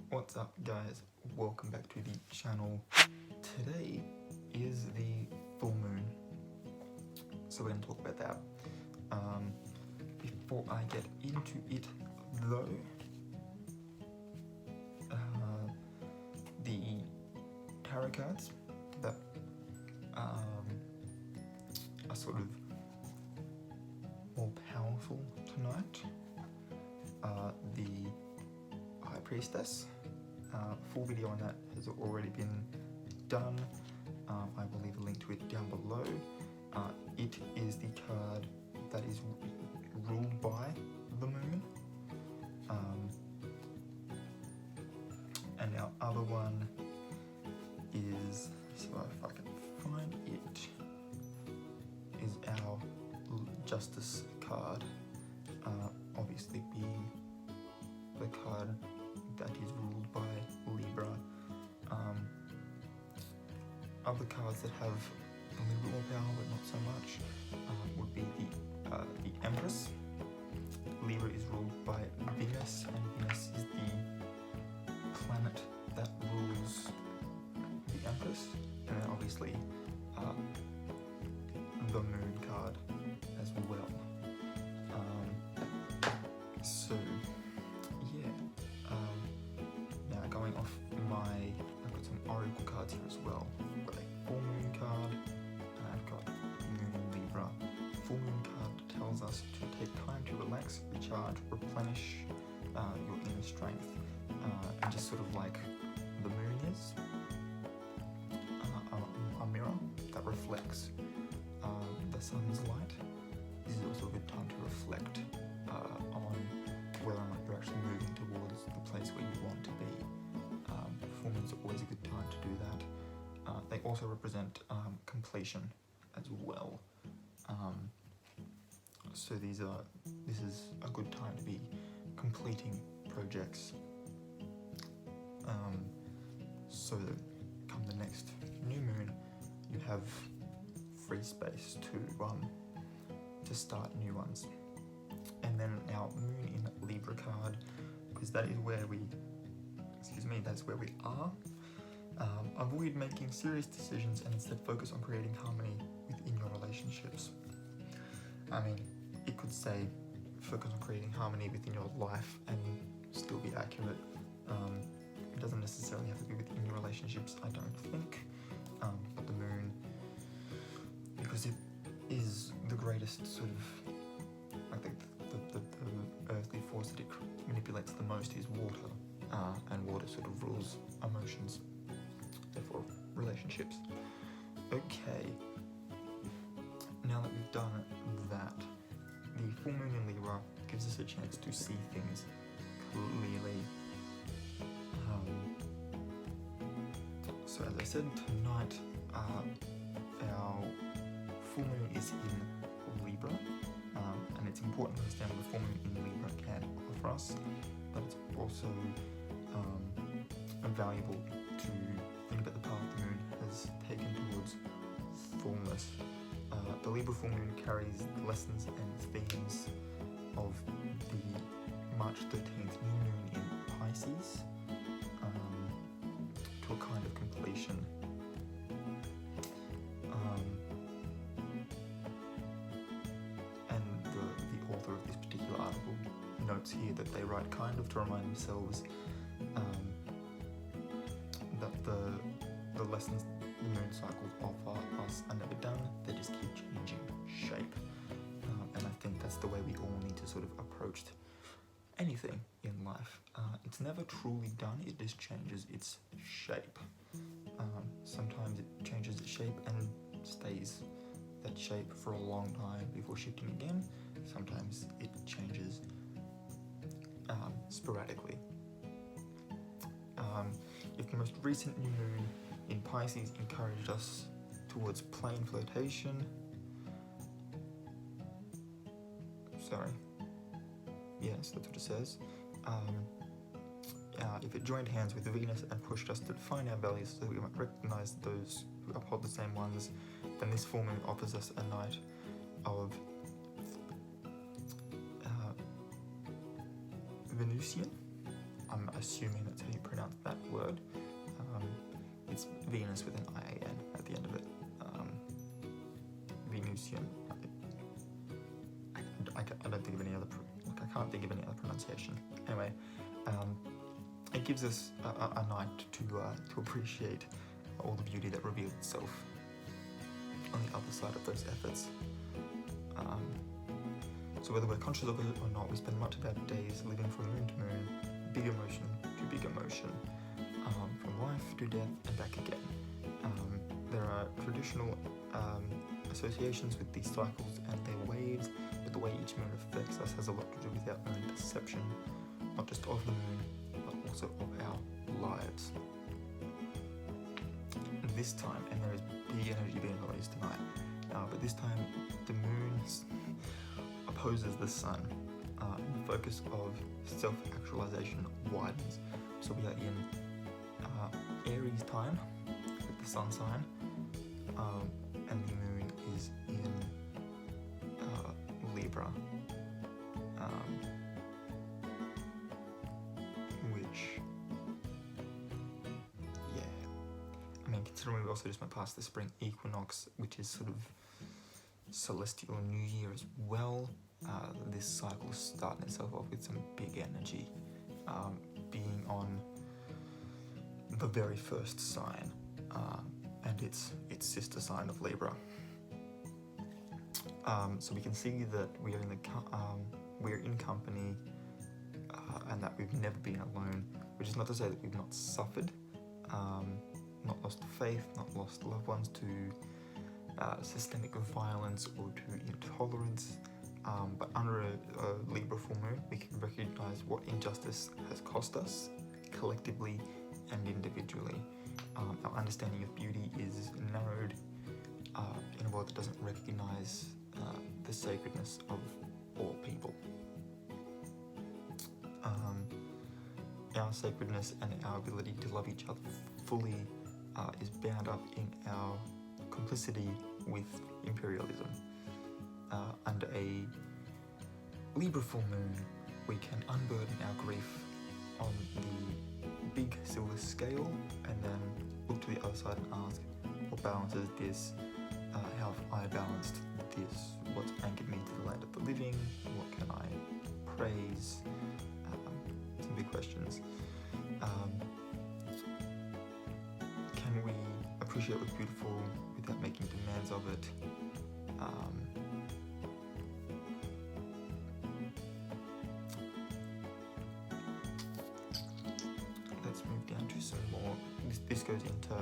What's up guys, welcome back to the channel. Today is the full moon, so we're going to talk about that. Before I get into it though, the tarot cards that are sort of more powerful tonight are the High Priestess. Full video on that has already been done. I will leave a link to it down below. It is the card that is ruled by the moon. And our other one is, so if I can find it, is our Justice card. Obviously being the card that is ruled by Libra. Other cards that have a little bit more power but not so much would be the Empress. Libra is ruled by Venus, and Venus is the planet that rules the Empress, and then obviously the Moon card as well. So yeah, now going off I've got some oracle cards here as well. I've got a full moon card, and I've got Moon in Libra. Full moon card tells us to take time to relax, recharge, replenish your inner strength, and just sort of like the moon is a mirror that reflects the sun's light. This is also a good time to reflect on whether or not you're actually moving towards the place where you want to be. Full moons are always a good time to do that. They also represent completion as well. So this is a good time to be completing projects. So that come the next new moon, you have free space to start new ones. And then our Moon in Libra card, because that is where that's where we are. Avoid making serious decisions and instead focus on creating harmony within your relationships. I mean, it could say focus on creating harmony within your life and still be accurate. It doesn't necessarily have to be within your relationships, I don't think. But the moon, because it is the greatest sort of, I think the earthly force that it manipulates the most is water, and water sort of rules emotions, therefore relationships. Okay, now that we've done that, the full moon in Libra gives us a chance to see things clearly. So as I said, tonight our full moon is in Libra, and it's important to understand what the full moon in Libra can offer us, but it's also valuable to think about the path the moon has taken towards fullness. The Libra full moon carries the lessons and themes of the March 13th new moon in Pisces to a kind of completion. And the author of this particular article notes here that they write kind of to remind themselves that the lessons the moon cycles offer us are never done, they just keep changing shape. And I think that's the way we all need to sort of approach anything in life. It's never truly done, it just changes its shape. Sometimes it changes its shape and stays that shape for a long time before shifting again. Sometimes it changes sporadically. If the most recent new moon in Pisces encouraged us towards plain flirtation, yes, that's what it says. If it joined hands with Venus and pushed us to define our values so that we might recognize those who uphold the same ones, then this full moon offers us a night of Venusian I'm assuming that's how you pronounce that word. It's Venus with an I-A-N at the end of it. Venusian. I don't think of any other. I can't think of any other pronunciation. Anyway, it gives us a night to appreciate all the beauty that reveals itself on the other side of those efforts. So whether we're conscious of it or not, we spend much of our days living from moon to moon, big emotion to big emotion, from life to death and back again. There are traditional associations with these cycles and their waves, but the way each moon affects us has a lot to do with our own perception, not just of the moon, but also of our lives. This time, and there is big energy being released tonight, but this time the moon opposes the sun, and the focus of self-actualization widens. So we are in Aries time with the sun sign, and the moon is in Libra, which, yeah, I mean, considering we also just went past the spring equinox, which is sort of celestial new year as well, this cycle is starting itself off with some big energy, being on the very first sign, and its sister sign of Libra. So we can see that we are in company, and that we've never been alone, which is not to say that we've not suffered, not lost faith, not lost loved ones to systemic violence or to intolerance, but under a Libra full moon, we can recognize what injustice has cost us, collectively and individually. Our understanding of beauty is narrowed in a world that doesn't recognize the sacredness of all people. Our sacredness and our ability to love each other fully is bound up in our complicity with imperialism. Under a Libra full moon, we can unburden our grief on the big silver scale and then look to the other side and ask, what balances this? How have I balanced this? What's anchored me to the land of the living? What can I praise? Some big questions. Can we appreciate what's beautiful without making demands of it? Let's move down to some more. This goes into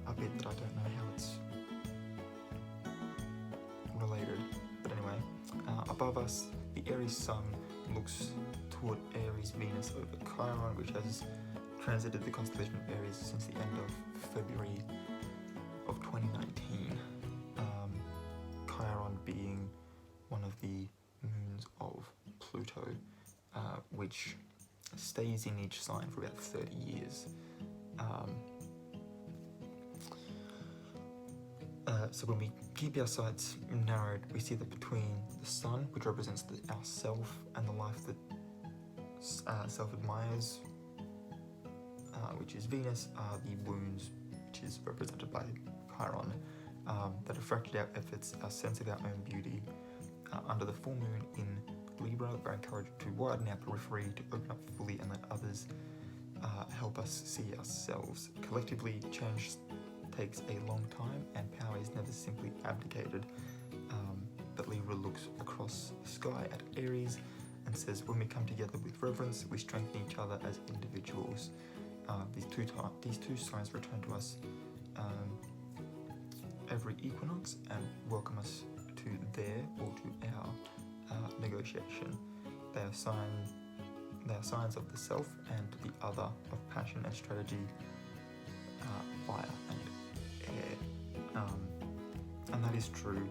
a bit that I don't know how it's related, but anyway, above us, the Aries sun looks toward Aries Venus over Chiron, which has transited the constellation of Aries since the end of February of 2019. Chiron being one of the moons of Pluto, which stays in each sign for about 30 years. So when we keep our sights narrowed, we see that between the sun, which represents our self, and the life that self admires, which is Venus, are the wounds, which is represented by Chiron, that have fractured our efforts, our sense of our own beauty. Under the full moon in Libra, we're encouraged to widen our periphery, to open up fully and let others help us see ourselves. Collectively, change takes a long time and power is never simply abdicated. But Libra looks across the sky at Aries and says, when we come together with reverence, we strengthen each other as individuals. These two signs return to us every equinox and welcome us to their or to our negotiation. They are signs of the self and the other, of passion and strategy, fire and air. And that is true.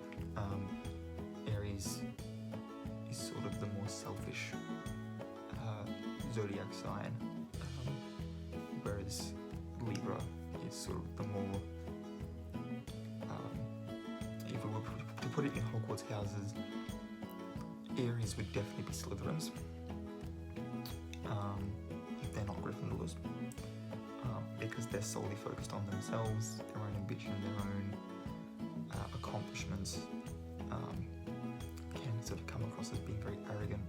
Aries is sort of the more selfish zodiac sign, whereas Libra is sort of the more, if we were to put it in Hogwarts houses, Aries would definitely be Slytherins, if they're not Gryffindors, because they're solely focused on themselves, their own ambition, their own accomplishments, can sort of come across as being very arrogant,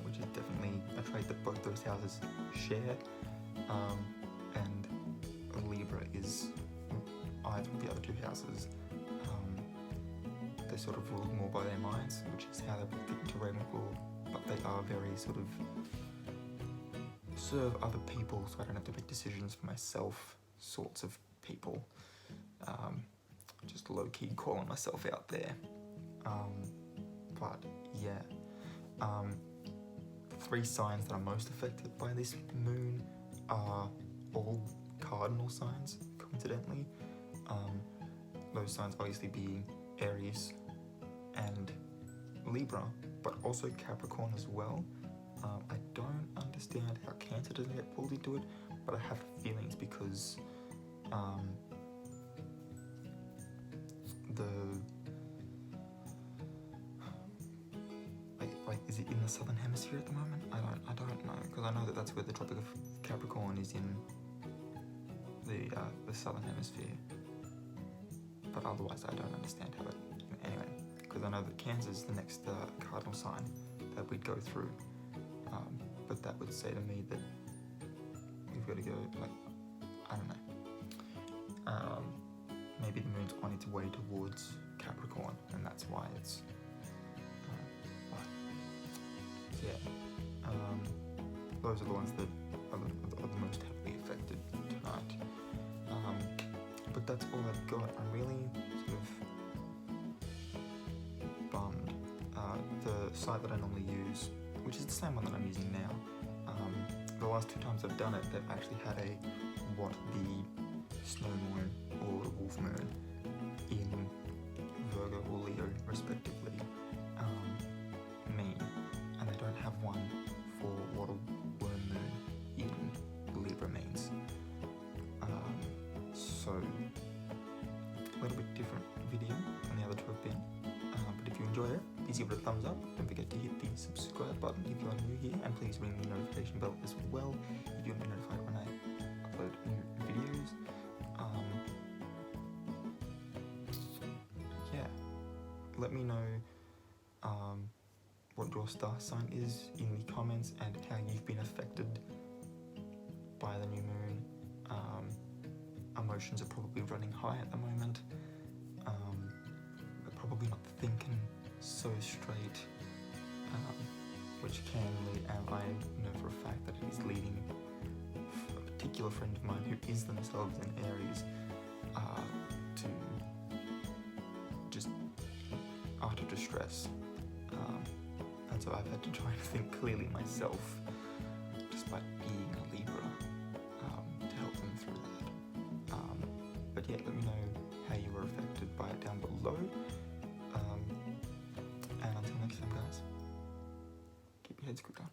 which is definitely a trait that both those houses share. And Libra is either of the other two houses. They sort of rule more by their minds, which is how they fit into Ravenclaw, but they are very sort of serve other people so I don't have to make decisions for myself sorts of people. Just low-key calling myself out there. But yeah, the 3 signs that are most affected by this moon are all cardinal signs, coincidentally. Those signs obviously being Aries and Libra, but also Capricorn as well. I don't understand how Cancer doesn't get pulled into it, but I have feelings because is it in the southern hemisphere at the moment? I don't know, because I know that that's where the Tropic of Capricorn is, in the southern hemisphere. But otherwise, I don't understand how it. Anyway, because I know that Cancer is the next cardinal sign that we'd go through. But that would say to me that we've got to go, like, I don't know. Maybe the moon's on its way towards Capricorn, and that's why it's. Those are the ones that are the most heavily affected tonight. But that's all I've got. I'm really sort of bummed. The site that I normally use, which is the same one that I'm using now, the last 2 times I've done it, they've actually had what the snow moon or wolf moon in Virgo or Leo respectively mean, and they don't have one for what a worm moon in Libra means. So a little bit different video than the other 2 have been, but if you enjoyed it, please give it a thumbs up. Don't forget to hit the subscribe button if you are new here, and please ring the notification bell as well if you want to be notified when I upload new videos. Yeah, let me know what your star sign is in the comments and how you've been affected by the new moon. Emotions are probably running high at the moment. We're probably not thinking so straight, which can lead, and I know for a fact that it is leading a particular friend of mine who is themselves in Aries to just utter distress, and so I've had to try and think clearly myself, despite being a Libra, to help them through that. But yeah, let me know how you were affected by it down below. And until next time, guys, keep your heads screwed on.